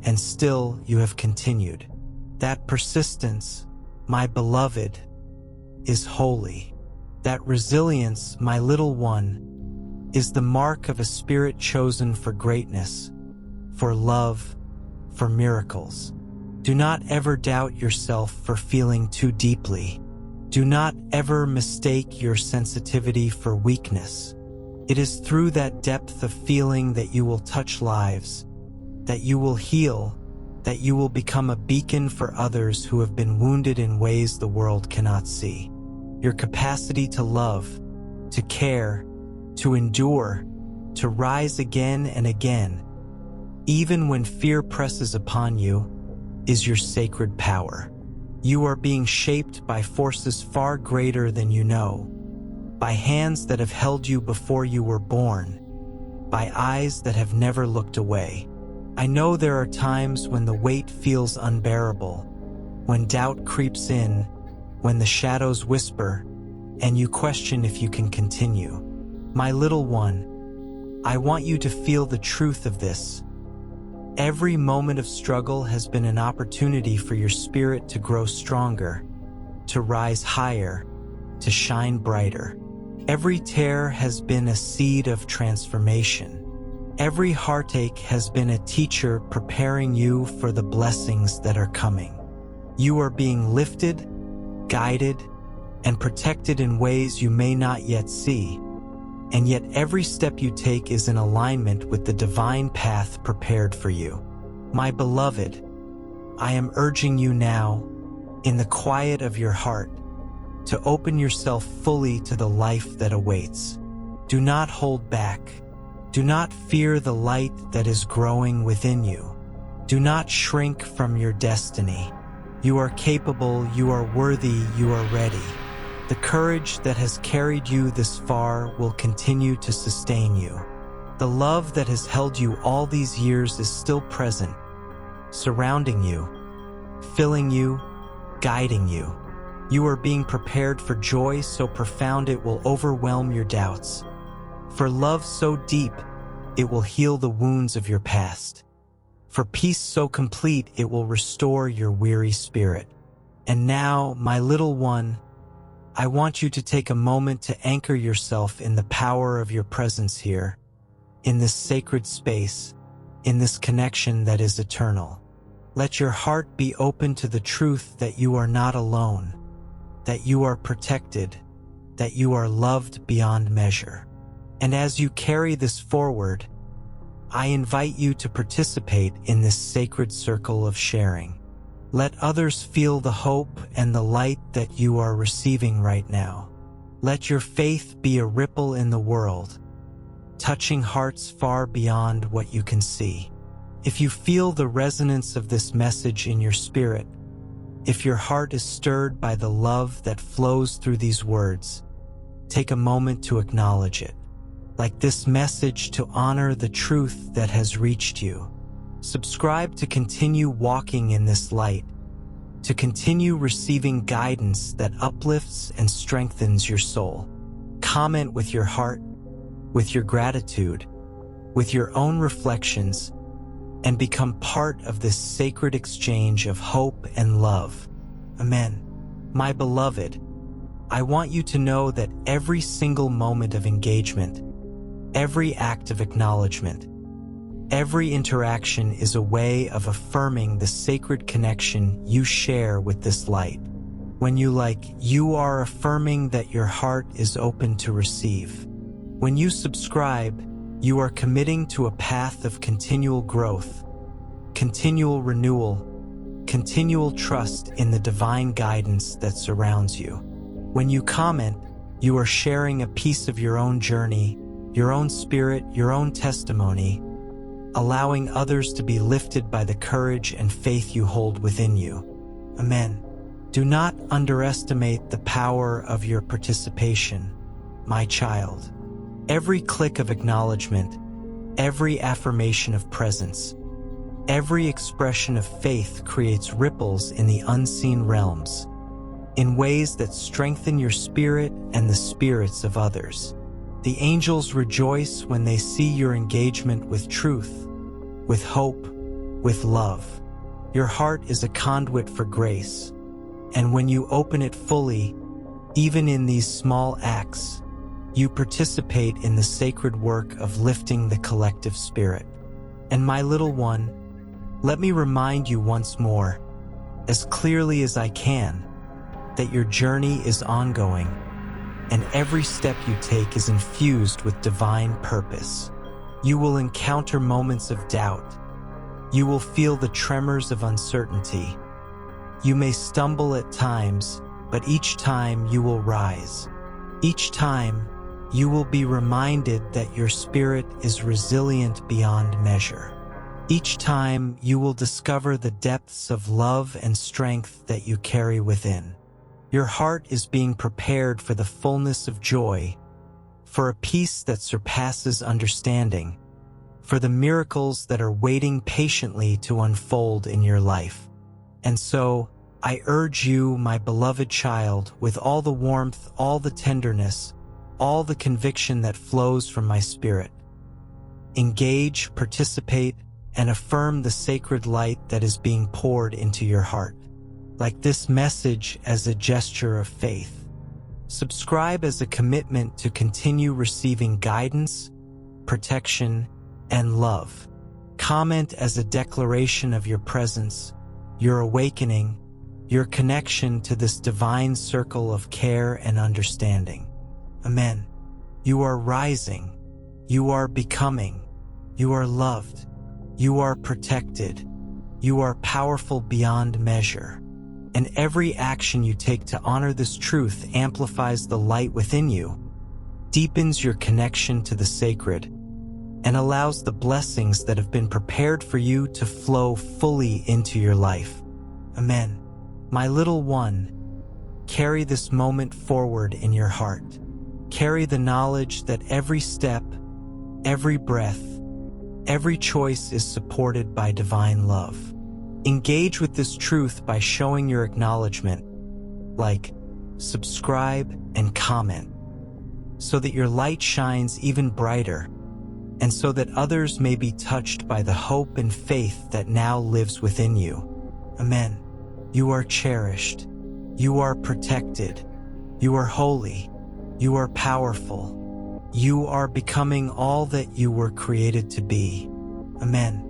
and still you have continued. That persistence, my beloved, is holy. That resilience, my little one, is the mark of a spirit chosen for greatness, for love, for miracles. Do not ever doubt yourself for feeling too deeply. Do not ever mistake your sensitivity for weakness. It is through that depth of feeling that you will touch lives, that you will heal, that you will become a beacon for others who have been wounded in ways the world cannot see. Your capacity to love, to care, to endure, to rise again and again, even when fear presses upon you, is your sacred power. You are being shaped by forces far greater than you know, by hands that have held you before you were born, by eyes that have never looked away. I know there are times when the weight feels unbearable, when doubt creeps in, when the shadows whisper, and you question if you can continue. My little one, I want you to feel the truth of this. Every moment of struggle has been an opportunity for your spirit to grow stronger, to rise higher, to shine brighter. Every tear has been a seed of transformation. Every heartache has been a teacher preparing you for the blessings that are coming. You are being lifted, guided, and protected in ways you may not yet see, and yet every step you take is in alignment with the divine path prepared for you. My beloved, I am urging you now, in the quiet of your heart, to open yourself fully to the life that awaits. Do not hold back. Do not fear the light that is growing within you. Do not shrink from your destiny. You are capable, you are worthy, you are ready. The courage that has carried you this far will continue to sustain you. The love that has held you all these years is still present, surrounding you, filling you, guiding you. You are being prepared for joy so profound it will overwhelm your doubts, for love so deep it will heal the wounds of your past, for peace so complete it will restore your weary spirit. And now, my little one, I want you to take a moment to anchor yourself in the power of your presence here, in this sacred space, in this connection that is eternal. Let your heart be open to the truth that you are not alone, that you are protected, that you are loved beyond measure. And as you carry this forward, I invite you to participate in this sacred circle of sharing. Let others feel the hope and the light that you are receiving right now. Let your faith be a ripple in the world, touching hearts far beyond what you can see. If you feel the resonance of this message in your spirit, if your heart is stirred by the love that flows through these words, take a moment to acknowledge it. Like this message, to honor the truth that has reached you. Subscribe to continue walking in this light, to continue receiving guidance that uplifts and strengthens your soul. Comment with your heart, with your gratitude, with your own reflections, and become part of this sacred exchange of hope and love. Amen. My beloved, I want you to know that every single moment of engagement, every act of acknowledgement, every interaction is a way of affirming the sacred connection you share with this light. When you are affirming that your heart is open to receive. When you subscribe, you are committing to a path of continual growth, continual renewal, continual trust in the divine guidance that surrounds you. When you comment, you are sharing a piece of your own journey, your own spirit, your own testimony, allowing others to be lifted by the courage and faith you hold within you. Amen. Do not underestimate the power of your participation, my child. Every click of acknowledgement, every affirmation of presence, every expression of faith creates ripples in the unseen realms, in ways that strengthen your spirit and the spirits of others. The angels rejoice when they see your engagement with truth, with hope, with love. Your heart is a conduit for grace, and when you open it fully, even in these small acts, you participate in the sacred work of lifting the collective spirit. And my little one, let me remind you once more, as clearly as I can, that your journey is ongoing, and every step you take is infused with divine purpose. You will encounter moments of doubt. You will feel the tremors of uncertainty. You may stumble at times, but each time you will rise. Each time, you will be reminded that your spirit is resilient beyond measure. Each time, you will discover the depths of love and strength that you carry within. Your heart is being prepared for the fullness of joy, for a peace that surpasses understanding, for the miracles that are waiting patiently to unfold in your life. And so, I urge you, my beloved child, with all the warmth, all the tenderness, all the conviction that flows from my spirit. Engage, participate, and affirm the sacred light that is being poured into your heart. Like this message as a gesture of faith. Subscribe as a commitment to continue receiving guidance, protection, and love. Comment as a declaration of your presence, your awakening, your connection to this divine circle of care and understanding. Amen. You are rising. You are becoming. You are loved. You are protected. You are powerful beyond measure. And every action you take to honor this truth amplifies the light within you, deepens your connection to the sacred, and allows the blessings that have been prepared for you to flow fully into your life. Amen. My little one, carry this moment forward in your heart. Carry the knowledge that every step, every breath, every choice is supported by divine love. Engage with this truth by showing your acknowledgement, like, subscribe, and comment, so that your light shines even brighter, and so that others may be touched by the hope and faith that now lives within you. Amen. You are cherished. You are protected. You are holy. You are powerful. You are becoming all that you were created to be. Amen.